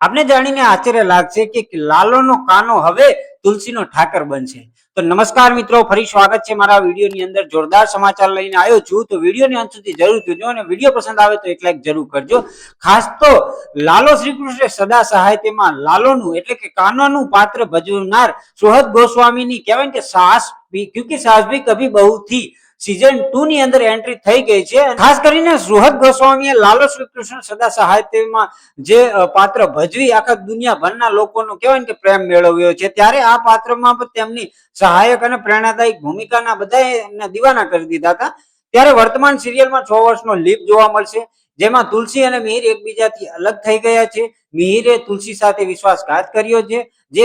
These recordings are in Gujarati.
આપને જાણીને આશ્ચર્ય લાગશે કે લાલોનો કાનો હવે તુલસીનો ઠાકર બનશે. તો નમસ્કાર મિત્રો, ફરી સ્વાગત છે મારા વિડીયોની અંદર. જોરદાર સમાચાર લઈને આવ્યો છું, તો વિડીયોની અંત સુધી જરૂર જોજો અને વિડીયો પસંદ આવે તો એક લાઈક જરૂર કરજો. ખાસ તો લાલો શ્રી કૃષ્ણ સદા સહાય તેમાં લાલોનું એટલે કે કાનાનું પાત્ર ભજવનાર સુહદ ગોસ્વામીની કહેવાય કે સાસ ક્યોંકि સાસ ભી કભી બહુ થી सीजन 2 ની અંદર एंट्री થઈ ગઈ છે. ખાસ કરીને સુહદ ગોસ્વામીએ લાલો શ્રી કૃષ્ણ સદા સહાયમાં જે પાત્ર ભજવી આખા દુનિયાભરના લોકોનો કહેવાય કે પ્રેમ મેળવ્યો છે, ત્યારે આ પાત્રમાં પણ તેમની સહાયક અને પ્રેરણાદાયક ભૂમિકાના બધાએ એમને દીવાના કરી દીધા હતા. ત્યારે વર્તમાન સિરિયલમાં 6 વર્ષનો લીપ જોવા મળશે, જેમાં તુલસી અને મિહિર એકબીજાથી અલગ થઈ ગયા છે. મિહિરે તુલસી સાથે વિશ્વાસઘાત કર્યો છે, જે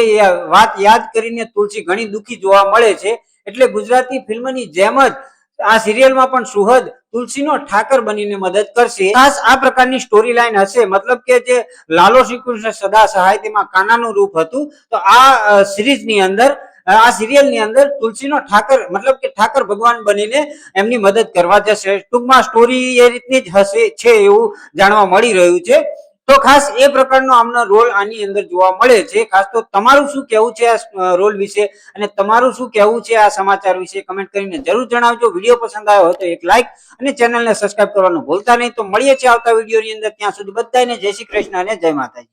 વાત યાદ કરીને તુલસી ઘણી દુઃખી જોવા મળે છે. એટલે ગુજરાતી ફિલ્મની જેમ જ આ સિરિયલમાં પણ સુહદ તુલસીનો ઠાકર બનીને મદદ કરશે. ખાસ આ પ્રકારની સ્ટોરી લાઈન હશે, મતલબ કે જે લાલો શ્રી કૃષ્ણ સદા સહાય તેમાં કાનાનું રૂપ હતું, તો આ સિરીઝની અંદર આ સિરિયલની અંદર તુલસીનો ઠાકર મતલબ કે ઠાકર ભગવાન બનીને એમની મદદ કરવા જશે. ટૂંકમાં સ્ટોરી એ રીતની જ હશે છે એવું જાણવા મળી રહ્યું છે. તો ખાસ એ પ્રકારનો આમનો રોલ આની અંદર જોવા મળે છે. ખાસ તો તમારું શું કહેવું છે આ રોલ વિશે અને તમારું શું કહેવું છે આ સમાચાર વિશે કમેન્ટ કરીને જરૂર જણાવજો. વિડીયો પસંદ આવ્યો હોય તો એક લાઈક અને ચેનલને સબસ્ક્રાઇબ કરવાનું ભૂલતા નહીં. તો મળીએ છીએ આવતા વિડીયોની અંદર. ત્યાં સુધી બધાને જય શ્રી કૃષ્ણ અને જય માતાજી.